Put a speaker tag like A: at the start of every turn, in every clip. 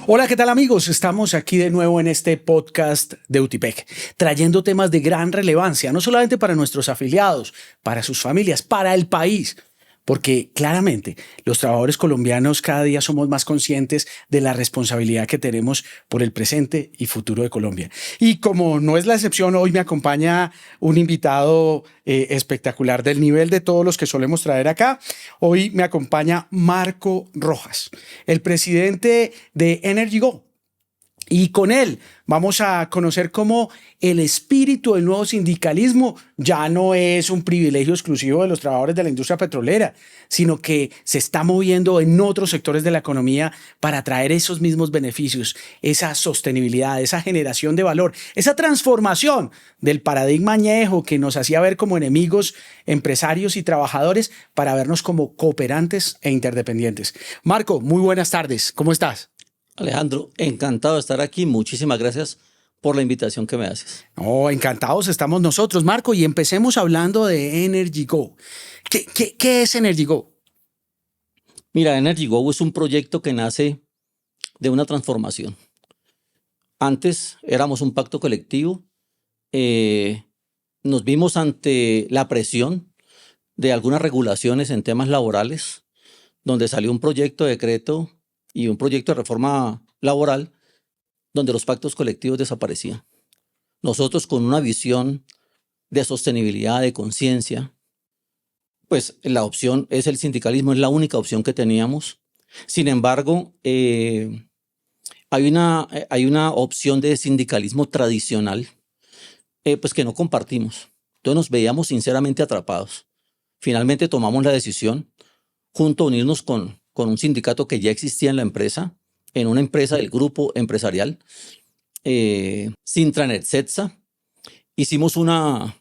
A: Hola, ¿qué tal amigos? Estamos aquí de nuevo en este podcast de UTIPEC, trayendo temas de gran relevancia, no solamente para nuestros afiliados, para sus familias, para el país, porque claramente los trabajadores colombianos cada día somos más conscientes de la responsabilidad que tenemos por el presente y futuro de Colombia. Y como no es la excepción, hoy me acompaña un invitado espectacular del nivel de todos los que solemos traer acá. Hoy me acompaña Marco Rojas, el presidente de Energy Go. Y con él vamos a conocer cómo el espíritu del nuevo sindicalismo ya no es un privilegio exclusivo de los trabajadores de la industria petrolera, sino que se está moviendo en otros sectores de la economía para traer esos mismos beneficios, esa sostenibilidad, esa generación de valor, esa transformación del paradigma añejo que nos hacía ver como enemigos empresarios y trabajadores para vernos como cooperantes e interdependientes. Marco, muy buenas tardes. ¿Cómo estás?
B: Alejandro, encantado de estar aquí. Muchísimas gracias por la invitación que me haces.
A: Oh, encantados estamos nosotros, Marco, y empecemos hablando de Energy Go. ¿Qué es Energy Go?
B: Mira, Energy Go es un proyecto que nace de una transformación. Antes éramos un pacto colectivo. Nos vimos ante la presión de algunas regulaciones en temas laborales, donde salió un proyecto de decreto y un proyecto de reforma laboral donde los pactos colectivos desaparecían. Nosotros, con una visión de sostenibilidad, de conciencia, pues la opción es el sindicalismo, es la única opción que teníamos. Sin embargo, hay una opción de sindicalismo tradicional pues que no compartimos. Entonces nos veíamos sinceramente atrapados. Finalmente tomamos la decisión, junto a unirnos con un sindicato que ya existía en la empresa, en una empresa del grupo empresarial, Sintranet CETSA. Hicimos una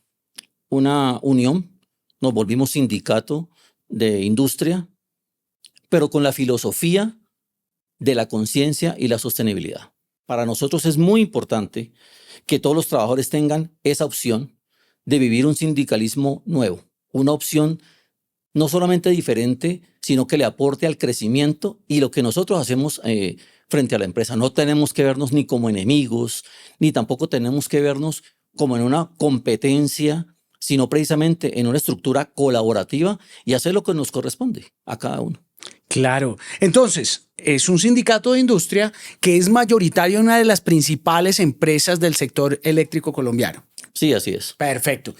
B: unión, nos volvimos sindicato de industria, pero con la filosofía de la conciencia y la sostenibilidad. Para nosotros es muy importante que todos los trabajadores tengan esa opción de vivir un sindicalismo nuevo, una opción no solamente diferente, sino que le aporte al crecimiento y lo que nosotros hacemos frente a la empresa. No tenemos que vernos ni como enemigos, ni tampoco tenemos que vernos como en una competencia, sino precisamente en una estructura colaborativa y hacer lo que nos corresponde a cada uno.
A: Claro. Entonces, es un sindicato de industria que es mayoritario en una de las principales empresas del sector eléctrico colombiano.
B: Sí, así es.
A: Perfecto.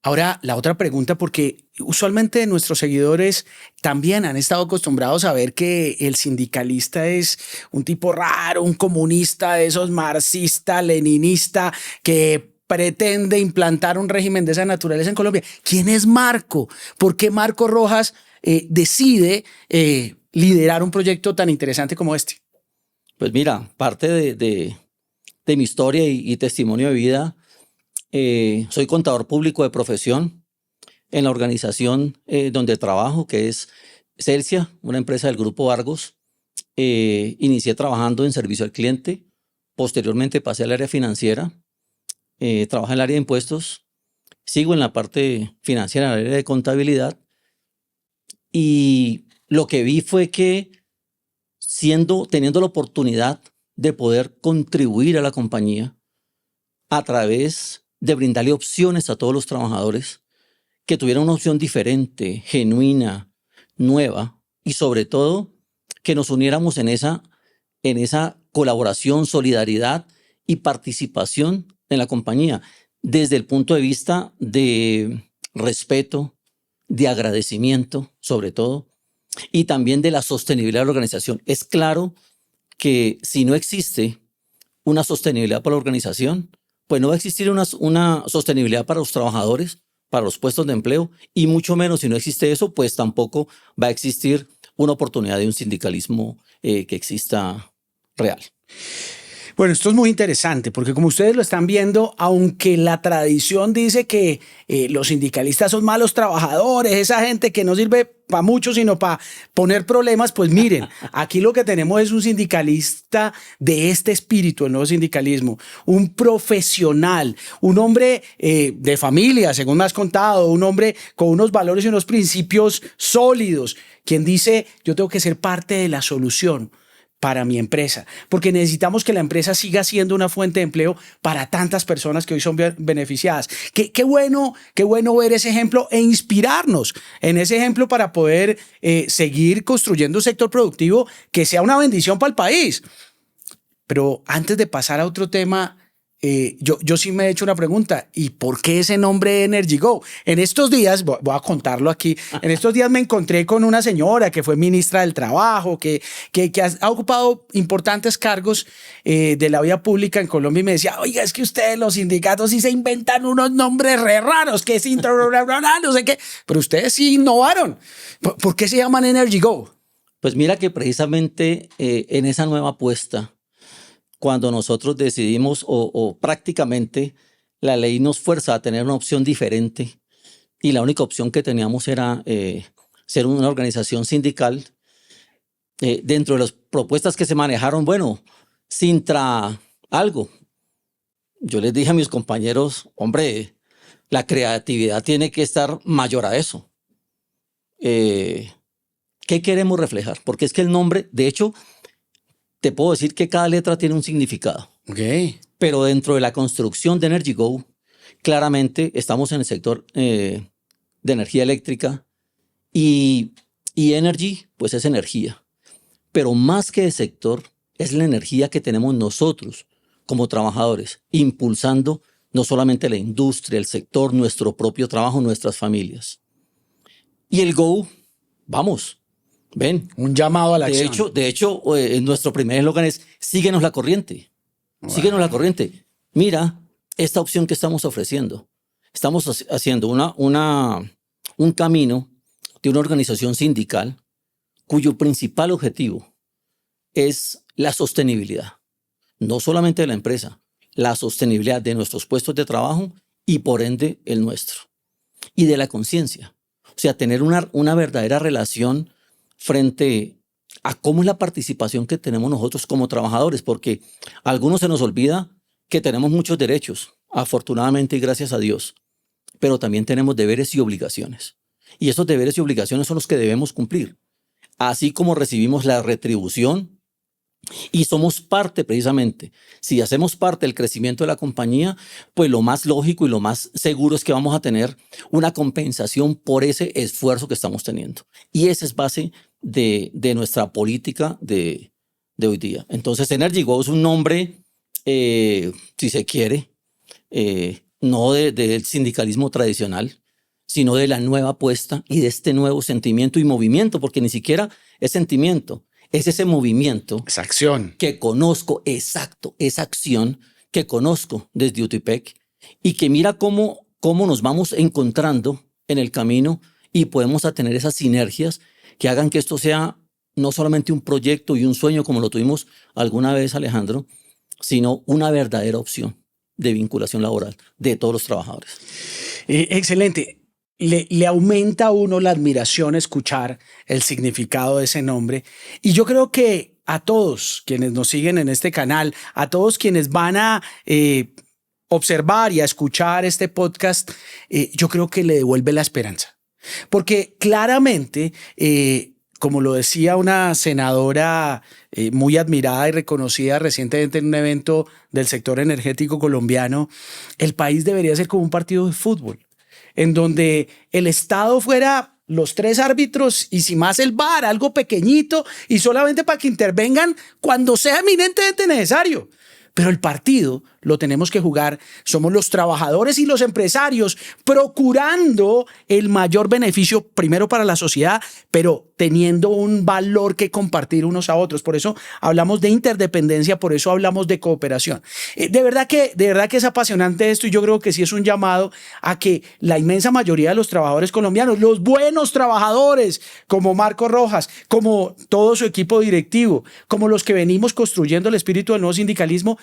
A: Ahora, la otra pregunta, porque usualmente nuestros seguidores también han estado acostumbrados a ver que el sindicalista es un tipo raro, un comunista de esos marxista, leninista, que pretende implantar un régimen de esa naturaleza en Colombia. ¿Quién es Marco? ¿Por qué Marco Rojas decide liderar un proyecto tan interesante como este?
B: Pues mira, parte de mi historia y testimonio de vida. Soy contador público de profesión en la organización donde trabajo, que es Celsia, una empresa del Grupo Argos. Inicié trabajando en servicio al cliente, posteriormente pasé al área financiera, trabajé en el área de impuestos, sigo en la parte financiera, en el área de contabilidad, y lo que vi fue que teniendo la oportunidad de poder contribuir a la compañía a través de brindarle opciones a todos los trabajadores que tuvieran una opción diferente, genuina, nueva y sobre todo que nos uniéramos en esa colaboración, solidaridad y participación en la compañía desde el punto de vista de respeto, de agradecimiento sobre todo y también de la sostenibilidad de la organización. Es claro que si no existe una sostenibilidad para la organización, pues no va a existir una sostenibilidad para los trabajadores, para los puestos de empleo, y mucho menos si no existe eso, pues tampoco va a existir una oportunidad de un sindicalismo que exista real.
A: Bueno, esto es muy interesante porque como ustedes lo están viendo, aunque la tradición dice que los sindicalistas son malos trabajadores, esa gente que no sirve para mucho sino para poner problemas, pues miren, aquí lo que tenemos es un sindicalista de este espíritu, el nuevo sindicalismo, un profesional, un hombre de familia, según me has contado, un hombre con unos valores y unos principios sólidos, quien dice yo tengo que ser parte de la solución. para mi empresa, porque necesitamos que la empresa siga siendo una fuente de empleo para tantas personas que hoy son beneficiadas. Qué bueno ver ese ejemplo e inspirarnos en ese ejemplo para poder seguir construyendo un sector productivo que sea una bendición para el país. Pero antes de pasar a otro tema, yo sí me he hecho una pregunta. ¿Y por qué ese nombre Energy Go? En estos días, voy a contarlo aquí, en estos días me encontré con una señora que fue ministra del Trabajo, que ha ocupado importantes cargos de la vida pública en Colombia, y me decía, oiga, es que ustedes los sindicatos sí se inventan unos nombres re raros, que es no sé qué, pero ustedes sí innovaron. ¿Por qué se llaman Energy Go?
B: Pues mira que precisamente en esa nueva apuesta, cuando nosotros decidimos o prácticamente la ley nos fuerza a tener una opción diferente y la única opción que teníamos era ser una organización sindical, dentro de las propuestas que se manejaron, bueno, Sintra algo. Yo les dije a mis compañeros, hombre, la creatividad tiene que estar mayor a eso. ¿Qué queremos reflejar? Porque es que el nombre, de hecho, te puedo decir que cada letra tiene un significado.
A: Okay.
B: Pero dentro de la construcción de Energy Go, claramente estamos en el sector de energía eléctrica y energy, pues es energía. Pero más que el sector, es la energía que tenemos nosotros como trabajadores, impulsando no solamente la industria, el sector, nuestro propio trabajo, nuestras familias. Y el Go, vamos. Ven.
A: Un llamado a la acción.
B: De hecho, nuestro primer eslogan es síguenos la corriente. Wow. Síguenos la corriente. Mira esta opción que estamos ofreciendo. Estamos haciendo un camino de una organización sindical cuyo principal objetivo es la sostenibilidad. No solamente de la empresa, la sostenibilidad de nuestros puestos de trabajo y por ende el nuestro. Y de la conciencia. O sea, tener una verdadera relación frente a cómo es la participación que tenemos nosotros como trabajadores, porque a algunos se nos olvida que tenemos muchos derechos, afortunadamente y gracias a Dios, pero también tenemos deberes y obligaciones. Y esos deberes y obligaciones son los que debemos cumplir, así como recibimos la retribución y somos parte precisamente. Si hacemos parte del crecimiento de la compañía, pues lo más lógico y lo más seguro es que vamos a tener una compensación por ese esfuerzo que estamos teniendo. Y esa es base de nuestra política de hoy día. Entonces, Energy Go es un nombre, si se quiere, no del sindicalismo tradicional, sino de la nueva apuesta y de este nuevo sentimiento y movimiento, porque ni siquiera es sentimiento. Es ese movimiento.
A: Esa acción.
B: Que conozco, exacto, esa acción que conozco desde UTIPEC y que mira cómo nos vamos encontrando en el camino y podemos tener esas sinergias que hagan que esto sea no solamente un proyecto y un sueño como lo tuvimos alguna vez, Alejandro, sino una verdadera opción de vinculación laboral de todos los trabajadores.
A: Excelente. Le aumenta a uno la admiración escuchar el significado de ese nombre. Y yo creo que a todos quienes nos siguen en este canal, a todos quienes van a observar y a escuchar este podcast, yo creo que le devuelve la esperanza. Porque claramente, como lo decía una senadora muy admirada y reconocida recientemente en un evento del sector energético colombiano, el país debería ser como un partido de fútbol, en donde el Estado fuera los 3 árbitros y si más el VAR, algo pequeñito y solamente para que intervengan cuando sea eminentemente necesario. Pero el partido lo tenemos que jugar, somos los trabajadores y los empresarios procurando el mayor beneficio primero para la sociedad, pero teniendo un valor que compartir unos a otros. Por eso hablamos de interdependencia, por eso hablamos de cooperación. De verdad que es apasionante esto y yo creo que sí es un llamado a que la inmensa mayoría de los trabajadores colombianos, los buenos trabajadores como Marco Rojas, como todo su equipo directivo, como los que venimos construyendo el espíritu del nuevo sindicalismo,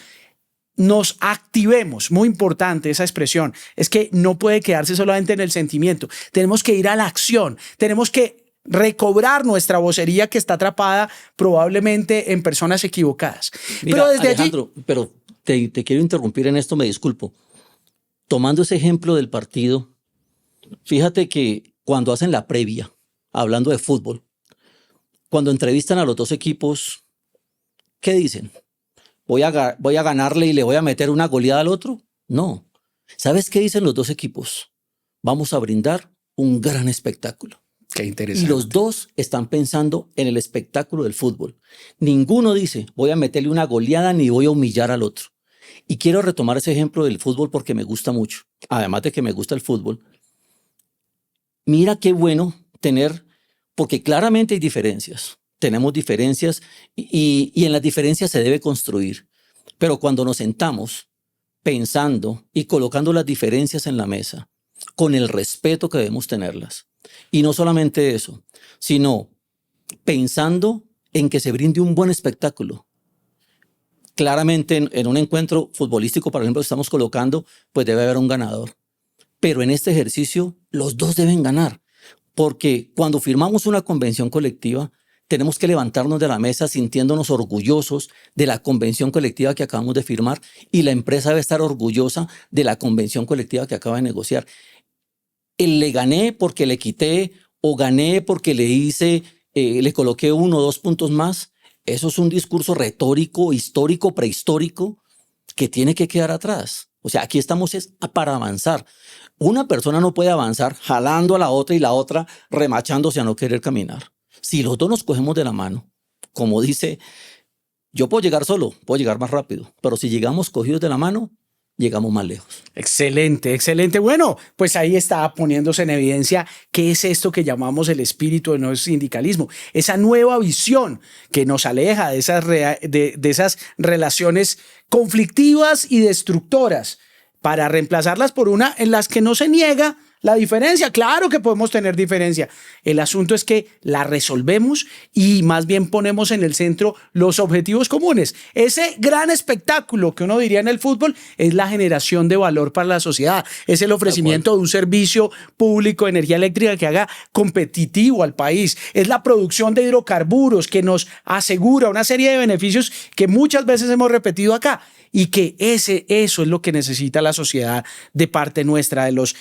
A: nos activemos. Muy importante esa expresión. Es que no puede quedarse solamente en el sentimiento. Tenemos que ir a la acción. Tenemos que recobrar nuestra vocería que está atrapada probablemente en personas equivocadas.
B: Mira, pero desde Alejandro, allí... pero te quiero interrumpir en esto, me disculpo. Tomando ese ejemplo del partido, fíjate que cuando hacen la previa, hablando de fútbol, cuando entrevistan a los dos equipos, ¿qué dicen? ¿Voy a ganarle y le voy a meter una goleada al otro? No. ¿Sabes qué dicen los dos equipos? Vamos a brindar un gran espectáculo.
A: Qué
B: Y
A: interesante.
B: los dos están pensando en el espectáculo del fútbol. Ninguno dice, voy a meterle una goleada ni voy a humillar al otro. Y quiero retomar ese ejemplo del fútbol porque me gusta mucho. Además de que me gusta el fútbol. Mira qué bueno tener, porque claramente hay diferencias. Tenemos diferencias y en las diferencias se debe construir. Pero cuando nos sentamos pensando y colocando las diferencias en la mesa, con el respeto que debemos tenerlas, y no solamente eso, sino pensando en que se brinde un buen espectáculo. Claramente en un encuentro futbolístico, por ejemplo, que estamos colocando, pues debe haber un ganador. Pero en este ejercicio los dos deben ganar, porque cuando firmamos una convención colectiva, tenemos que levantarnos de la mesa sintiéndonos orgullosos de la convención colectiva que acabamos de firmar y la empresa debe estar orgullosa de la convención colectiva que acaba de negociar. El le gané porque le quité o gané porque le hice, le coloqué 1 o 2 puntos más. Eso es un discurso retórico, histórico, prehistórico que tiene que quedar atrás. O sea, aquí estamos para avanzar. Una persona no puede avanzar jalando a la otra y la otra remachándose a no querer caminar. Si los dos nos cogemos de la mano, como dice, yo puedo llegar solo, puedo llegar más rápido, pero si llegamos cogidos de la mano, llegamos más lejos.
A: Excelente, excelente. Bueno, pues ahí está poniéndose en evidencia qué es esto que llamamos el espíritu del nuevo sindicalismo, esa nueva visión que nos aleja de esas relaciones conflictivas y destructoras para reemplazarlas por una en las que no se niega la diferencia. Claro que podemos tener diferencia. El asunto es que la resolvemos y más bien ponemos en el centro los objetivos comunes. Ese gran espectáculo que uno diría en el fútbol es la generación de valor para la sociedad. Es el ofrecimiento de un servicio público de energía eléctrica que haga competitivo al país. Es la producción de hidrocarburos que nos asegura una serie de beneficios que muchas veces hemos repetido acá. Y que eso es lo que necesita la sociedad de parte nuestra, de los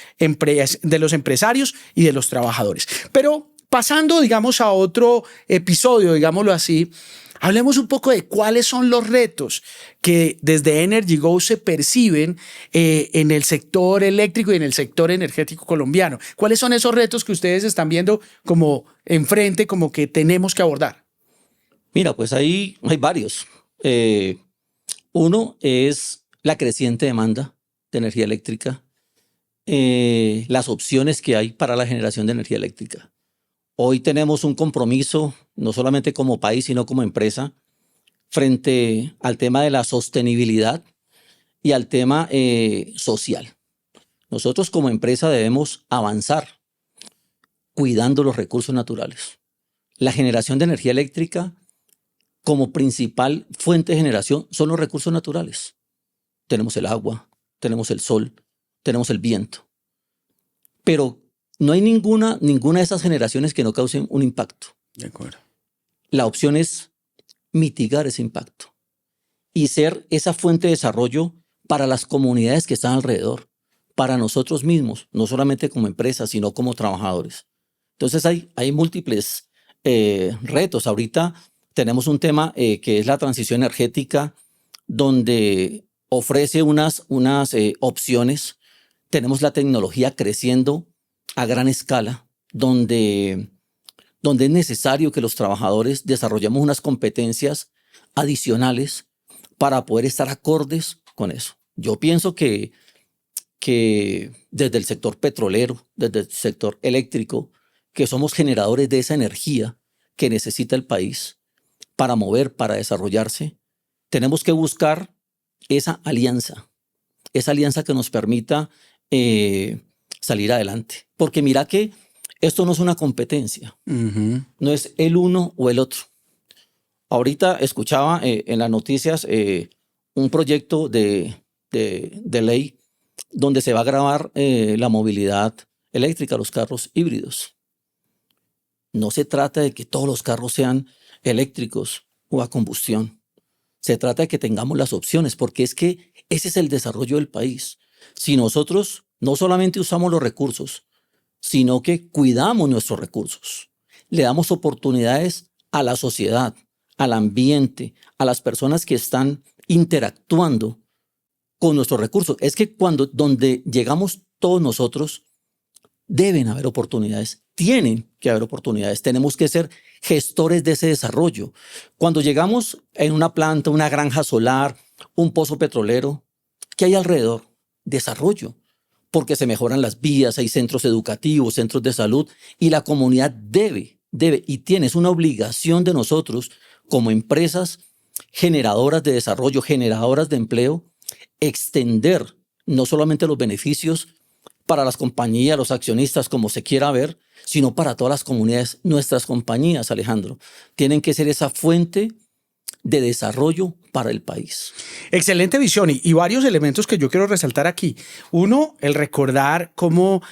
A: empresarios y de los trabajadores. Pero pasando, digamos, a otro episodio, digámoslo así, hablemos un poco de cuáles son los retos que desde EnergyGo se perciben en el sector eléctrico y en el sector energético colombiano. ¿Cuáles son esos retos que ustedes están viendo como enfrente, como que tenemos que abordar?
B: Mira, pues hay varios. Uno es la creciente demanda de energía eléctrica, las opciones que hay para la generación de energía eléctrica. Hoy tenemos un compromiso, no solamente como país, sino como empresa, frente al tema de la sostenibilidad y al tema social. Nosotros como empresa debemos avanzar cuidando los recursos naturales. La generación de energía eléctrica como principal fuente de generación son los recursos naturales. Tenemos el agua, tenemos el sol, tenemos el viento. Pero no hay ninguna de esas generaciones que no causen un impacto.
A: De acuerdo.
B: La opción es mitigar ese impacto y ser esa fuente de desarrollo para las comunidades que están alrededor, para nosotros mismos, no solamente como empresa, sino como trabajadores. Entonces hay múltiples retos. Ahorita tenemos un tema que es la transición energética, donde ofrece unas opciones. Tenemos la tecnología creciendo a gran escala, donde es necesario que los trabajadores desarrollemos unas competencias adicionales para poder estar acordes con eso. Yo pienso que desde el sector petrolero, desde el sector eléctrico, que somos generadores de esa energía que necesita el país, para mover, para desarrollarse, tenemos que buscar esa alianza que nos permita salir adelante. Porque mira que esto no es una competencia, no es el uno o el otro. Ahorita escuchaba en las noticias un proyecto de ley donde se va a grabar la movilidad eléctrica, los carros híbridos. No se trata de que todos los carros sean eléctricos o a combustión. Se trata de que tengamos las opciones, porque es que ese es el desarrollo del país. Si nosotros no solamente usamos los recursos, sino que cuidamos nuestros recursos, le damos oportunidades a la sociedad, al ambiente, a las personas que están interactuando con nuestros recursos. Es que donde llegamos todos nosotros, deben haber oportunidades, tienen que haber oportunidades. Tenemos que ser gestores de ese desarrollo. Cuando llegamos en una planta, una granja solar, un pozo petrolero, ¿qué hay alrededor? Desarrollo, porque se mejoran las vías, hay centros educativos, centros de salud, y la comunidad debe y tiene, es una obligación de nosotros como empresas generadoras de desarrollo, generadoras de empleo, extender no solamente los beneficios para las compañías, los accionistas, como se quiera ver, sino para todas las comunidades. Nuestras compañías, Alejandro, tienen que ser esa fuente de desarrollo para el país.
A: Excelente visión y varios elementos que yo quiero resaltar aquí. Uno, el recordar cómo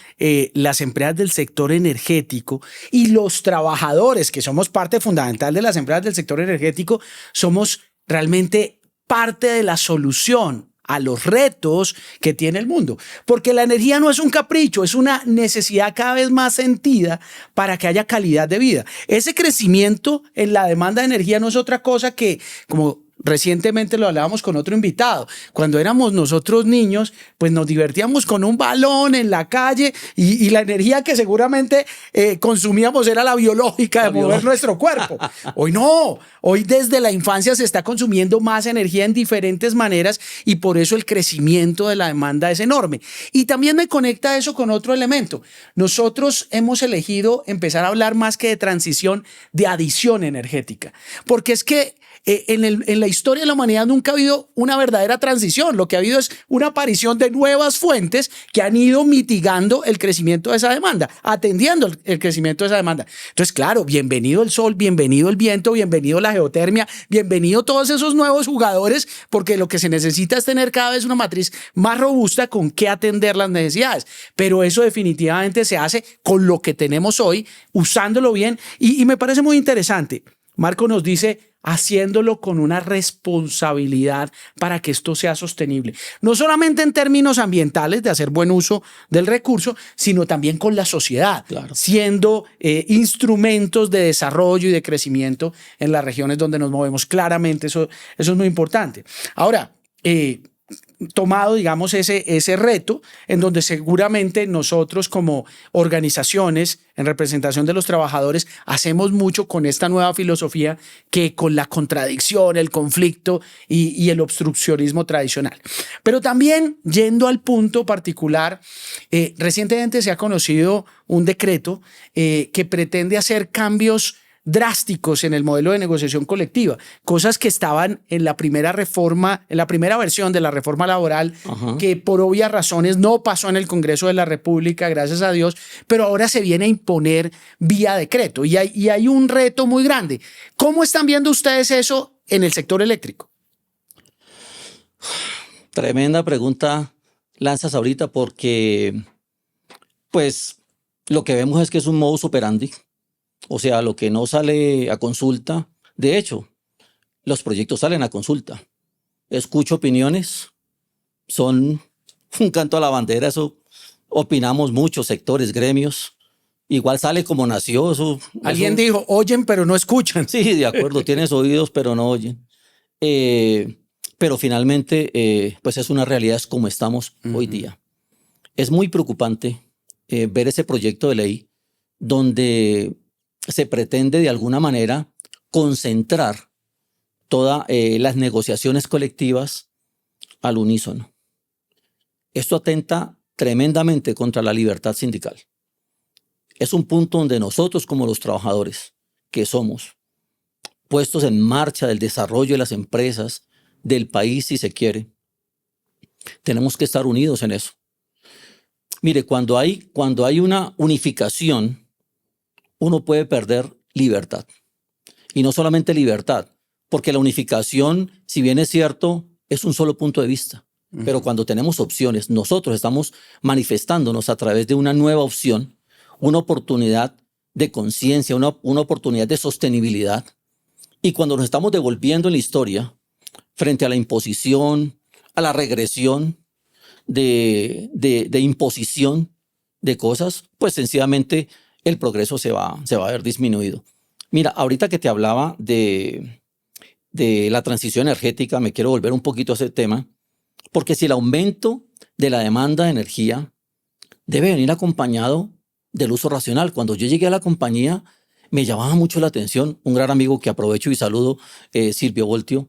A: las empresas del sector energético y los trabajadores, que somos parte fundamental de las empresas del sector energético, somos realmente parte de la solución a los retos que tiene el mundo. Porque la energía no es un capricho, es una necesidad cada vez más sentida para que haya calidad de vida. Ese crecimiento en la demanda de energía no es otra cosa que, como recientemente lo hablábamos con otro invitado, cuando éramos nosotros niños, pues nos divertíamos con un balón en la calle y la energía que seguramente consumíamos era la biológica de mover nuestro cuerpo. Hoy no, hoy desde la infancia se está consumiendo más energía en diferentes maneras y por eso el crecimiento de la demanda es enorme. Y también me conecta eso con otro elemento. Nosotros hemos elegido empezar a hablar más que de transición, de adición energética, porque es que en la historia de la humanidad nunca ha habido una verdadera transición. Lo que ha habido es una aparición de nuevas fuentes que han ido mitigando el crecimiento de esa demanda, atendiendo el crecimiento de esa demanda. Entonces, claro, bienvenido el sol, bienvenido el viento, bienvenido la geotermia, bienvenido todos esos nuevos jugadores, porque lo que se necesita es tener cada vez una matriz más robusta con qué atender las necesidades. Pero eso definitivamente se hace con lo que tenemos hoy, usándolo bien, y me parece muy interesante. Marco nos dice, haciéndolo con una responsabilidad para que esto sea sostenible. No solamente en términos ambientales, de hacer buen uso del recurso, sino también con la sociedad, claro, siendo instrumentos de desarrollo y de crecimiento en las regiones donde nos movemos. Claramente eso es muy importante. Ahora, tomado, digamos, ese reto en donde seguramente nosotros como organizaciones en representación de los trabajadores hacemos mucho con esta nueva filosofía que con la contradicción, el conflicto y el obstruccionismo tradicional. Pero también, yendo al punto particular, recientemente se ha conocido un decreto que pretende hacer cambios drásticos en el modelo de negociación colectiva, cosas que estaban en la primera reforma, en la primera versión de la reforma laboral, que por obvias razones no pasó en el Congreso de la República, gracias a Dios, pero ahora se viene a imponer vía decreto y hay un reto muy grande. ¿Cómo están viendo ustedes eso en el sector eléctrico?
B: Tremenda pregunta lanzas ahorita porque, pues, lo que vemos es que es un modus operandi. O sea, lo que no sale a consulta, de hecho, los proyectos salen a consulta. Escucho opiniones, son un canto a la bandera, eso opinamos muchos sectores, gremios. Igual sale como nació.
A: Alguien dijo, oyen pero no escuchan.
B: Sí, de acuerdo, tienes oídos pero no oyen. Pero finalmente, pues es una realidad, es como estamos hoy día. Es muy preocupante ver ese proyecto de ley donde se pretende de alguna manera concentrar todas las negociaciones colectivas al unísono. Esto atenta tremendamente contra la libertad sindical. Es un punto donde nosotros como los trabajadores que somos puestos en marcha del desarrollo de las empresas, del país si se quiere, tenemos que estar unidos en eso. Mire, cuando hay una unificación, uno puede perder libertad. Y no solamente libertad, porque la unificación, si bien es cierto, es un solo punto de vista. Pero cuando tenemos opciones, nosotros estamos manifestándonos a través de una nueva opción, una oportunidad de conciencia, una oportunidad de sostenibilidad. Y cuando nos estamos devolviendo en la historia, frente a la imposición, a la regresión de imposición de cosas, pues sencillamente el progreso se va a ver disminuido. Mira, ahorita que te hablaba de de la transición energética, me quiero volver un poquito a ese tema, porque si el aumento de la demanda de energía debe venir acompañado del uso racional. Cuando yo llegué a la compañía, me llamaba mucho la atención, un gran amigo que aprovecho y saludo, Silvio Voltio,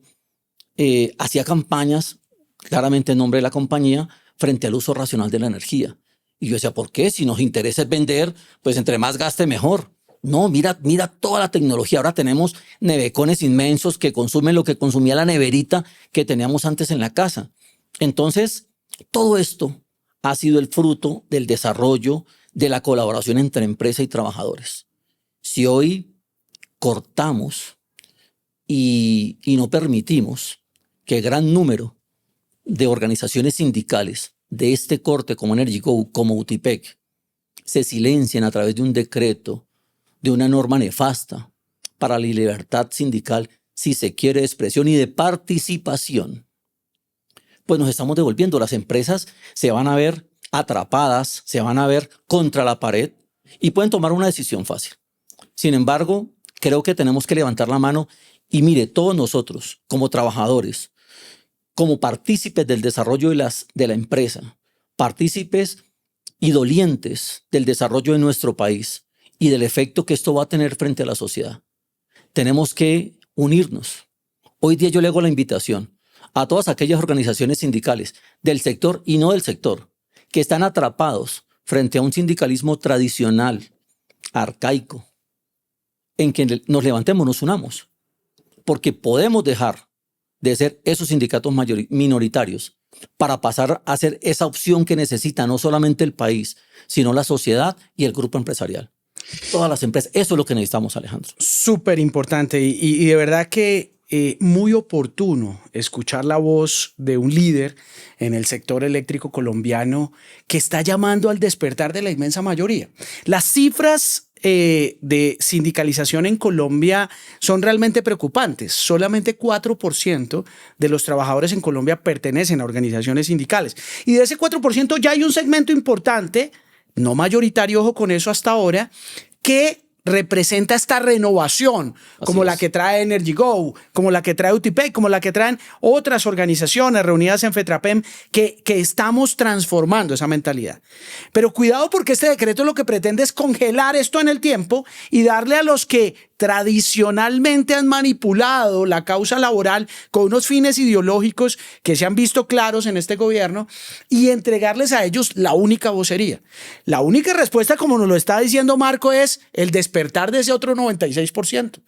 B: hacía campañas, claramente en nombre de la compañía, frente al uso racional de la energía. Y yo decía, ¿por qué? Si nos interesa es vender, pues entre más gaste mejor. No, mira toda la tecnología. Ahora tenemos nevecones inmensos que consumen lo que consumía la neverita que teníamos antes en la casa. Entonces, todo esto ha sido el fruto del desarrollo de la colaboración entre empresa y trabajadores. Si hoy cortamos y no permitimos que gran número de organizaciones sindicales de este corte como EnergyGo, como UTIPEC, se silencien a través de un decreto, de una norma nefasta para la libertad sindical, si se quiere, de expresión y de participación, pues nos estamos devolviendo. Las empresas se van a ver atrapadas, se van a ver contra la pared y pueden tomar una decisión fácil. Sin embargo, creo que tenemos que levantar la mano y mire, todos nosotros como trabajadores, como partícipes del desarrollo de la empresa, partícipes y dolientes del desarrollo de nuestro país y del efecto que esto va a tener frente a la sociedad, tenemos que unirnos. Hoy día yo le hago la invitación a todas aquellas organizaciones sindicales del sector y no del sector que están atrapados frente a un sindicalismo tradicional, arcaico, en que nos levantemos, nos unamos, porque podemos dejar de ser esos sindicatos minoritarios para pasar a ser esa opción que necesita no solamente el país, sino la sociedad y el grupo empresarial. Todas las empresas, eso es lo que necesitamos, Alejandro.
A: Súper importante y de verdad que muy oportuno escuchar la voz de un líder en el sector eléctrico colombiano que está llamando al despertar de la inmensa mayoría. Las cifras de sindicalización en Colombia son realmente preocupantes. Solamente 4% de los trabajadores en Colombia pertenecen a organizaciones sindicales. Y de ese 4% ya hay un segmento importante, no mayoritario, ojo con eso hasta ahora, que representa esta renovación, como la que trae EnergyGo, como la que trae UTIPEC, como la que traen otras organizaciones reunidas en FETRAPEM, que estamos transformando esa mentalidad. Pero cuidado, porque este decreto lo que pretende es congelar esto en el tiempo y darle a los que tradicionalmente han manipulado la causa laboral con unos fines ideológicos que se han visto claros en este gobierno y entregarles a ellos la única vocería. La única respuesta, como nos lo está diciendo Marco, es el despertar de ese otro 96%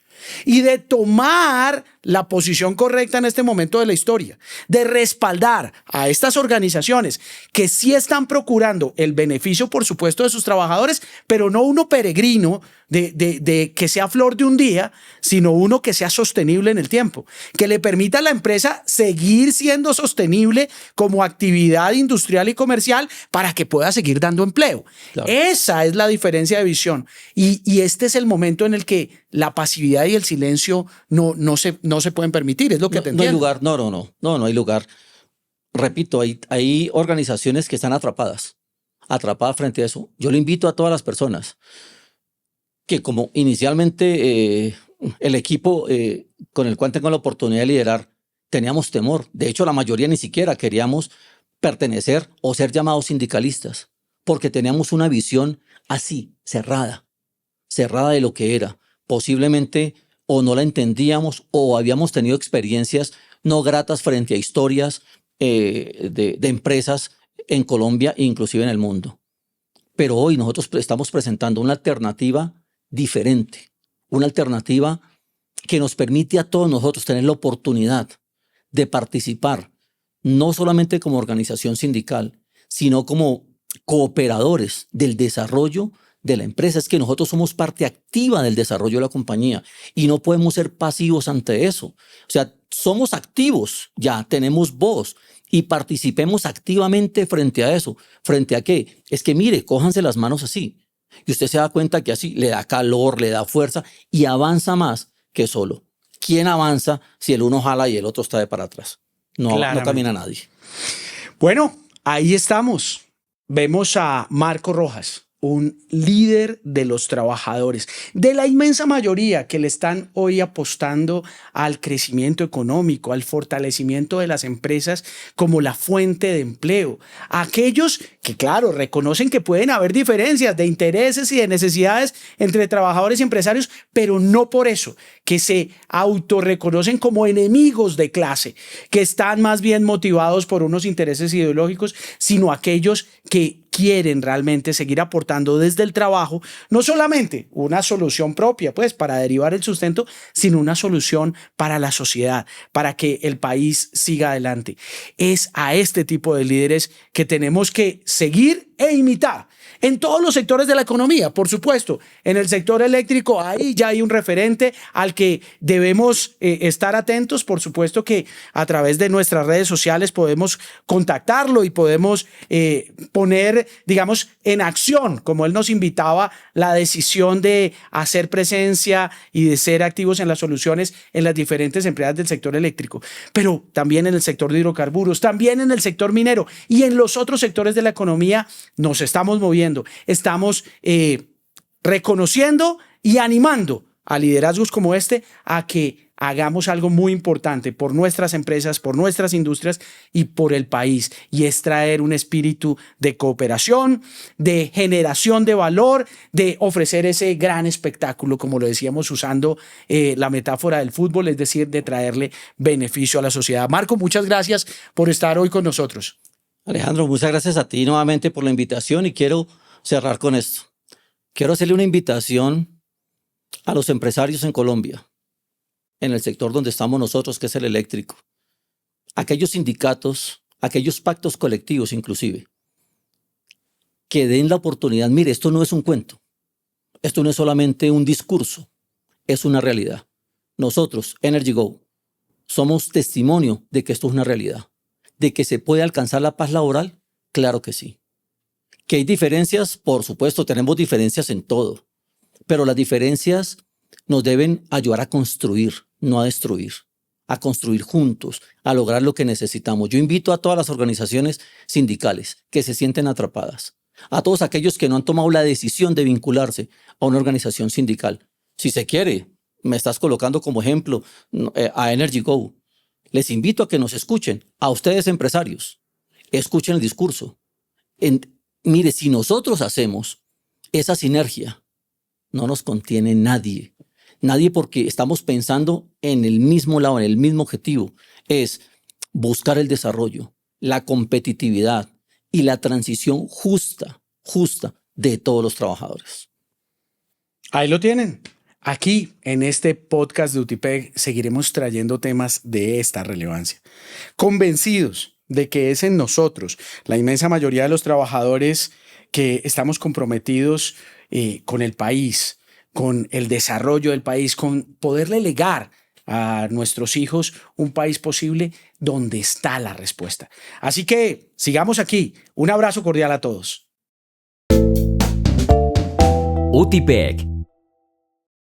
A: y de tomar la posición correcta en este momento de la historia, de respaldar a estas organizaciones que sí están procurando el beneficio, por supuesto, de sus trabajadores, pero no uno peregrino de que sea flor de un día, sino uno que sea sostenible en el tiempo, que le permita a la empresa seguir siendo sostenible como actividad industrial y comercial para que pueda seguir dando empleo. Claro. Esa es la diferencia de visión y este es el momento en el que la pasividad y el silencio no se pueden permitir, es lo que te entiendo.
B: No hay lugar, no hay lugar. Repito, hay organizaciones que están atrapadas frente a eso. Yo le invito a todas las personas que, como inicialmente el equipo con el cual tengo la oportunidad de liderar, teníamos temor. De hecho, la mayoría ni siquiera queríamos pertenecer o ser llamados sindicalistas, porque teníamos una visión así, cerrada de lo que era. Posiblemente o no la entendíamos o habíamos tenido experiencias no gratas frente a historias de empresas en Colombia e inclusive en el mundo. Pero hoy nosotros estamos presentando una alternativa diferente, una alternativa que nos permite a todos nosotros tener la oportunidad de participar, no solamente como organización sindical, sino como cooperadores del desarrollo de la empresa. Es que nosotros somos parte activa del desarrollo de la compañía y no podemos ser pasivos ante eso. O sea, somos activos, ya tenemos voz y participemos activamente frente a eso. ¿Frente a qué? Es que mire, cójanse las manos así y usted se da cuenta que así le da calor, le da fuerza y avanza más que solo. ¿Quién avanza si el uno jala y el otro está de para atrás? No camina nadie.
A: Bueno, ahí estamos. Vemos a Marco Rojas, un líder de los trabajadores, de la inmensa mayoría que le están hoy apostando al crecimiento económico, al fortalecimiento de las empresas como la fuente de empleo. Aquellos que, claro, reconocen que pueden haber diferencias de intereses y de necesidades entre trabajadores y empresarios, pero no por eso, que se autorreconocen como enemigos de clase, que están más bien motivados por unos intereses ideológicos, sino aquellos que quieren realmente seguir aportando desde el trabajo, no solamente una solución propia, pues, para derivar el sustento, sino una solución para la sociedad, para que el país siga adelante. Es a este tipo de líderes que tenemos que seguir e imitar en todos los sectores de la economía, por supuesto. En el sector eléctrico, ahí ya hay un referente al que debemos estar atentos. Por supuesto que a través de nuestras redes sociales podemos contactarlo y podemos poner, digamos, en acción, como él nos invitaba, la decisión de hacer presencia y de ser activos en las soluciones en las diferentes empresas del sector eléctrico, pero también en el sector de hidrocarburos, también en el sector minero y en los otros sectores de la economía. Nos estamos moviendo, estamos reconociendo y animando a liderazgos como este a que hagamos algo muy importante por nuestras empresas, por nuestras industrias y por el país, y es traer un espíritu de cooperación, de generación de valor, de ofrecer ese gran espectáculo, como lo decíamos usando la metáfora del fútbol, es decir, de traerle beneficio a la sociedad. Marco, muchas gracias por estar hoy con nosotros.
B: Alejandro, muchas gracias a ti nuevamente por la invitación y quiero cerrar con esto. Quiero hacerle una invitación a los empresarios en Colombia, en el sector donde estamos nosotros, que es el eléctrico. Aquellos sindicatos, aquellos pactos colectivos inclusive, que den la oportunidad. Mire, esto no es un cuento, esto no es solamente un discurso, es una realidad. Nosotros, Energy Go, somos testimonio de que esto es una realidad. ¿De que se puede alcanzar la paz laboral? Claro que sí. ¿Que hay diferencias? Por supuesto, tenemos diferencias en todo, pero las diferencias nos deben ayudar a construir, no a destruir, a construir juntos, a lograr lo que necesitamos. Yo invito a todas las organizaciones sindicales que se sienten atrapadas, a todos aquellos que no han tomado la decisión de vincularse a una organización sindical. Si se quiere, me estás colocando como ejemplo a Energy Go. Les invito a que nos escuchen, a ustedes empresarios, escuchen el discurso. Mire, si nosotros hacemos esa sinergia, no nos contiene nadie. Nadie, porque estamos pensando en el mismo lado, en el mismo objetivo. Es buscar el desarrollo, la competitividad y la transición justa de todos los trabajadores.
A: Ahí lo tienen. Aquí, en este podcast de UTIPEC, seguiremos trayendo temas de esta relevancia, convencidos de que es en nosotros, la inmensa mayoría de los trabajadores, que estamos comprometidos con el país, con el desarrollo del país, con poderle legar a nuestros hijos un país posible donde está la respuesta. Así que sigamos aquí. Un abrazo cordial a todos.
C: UTIPEC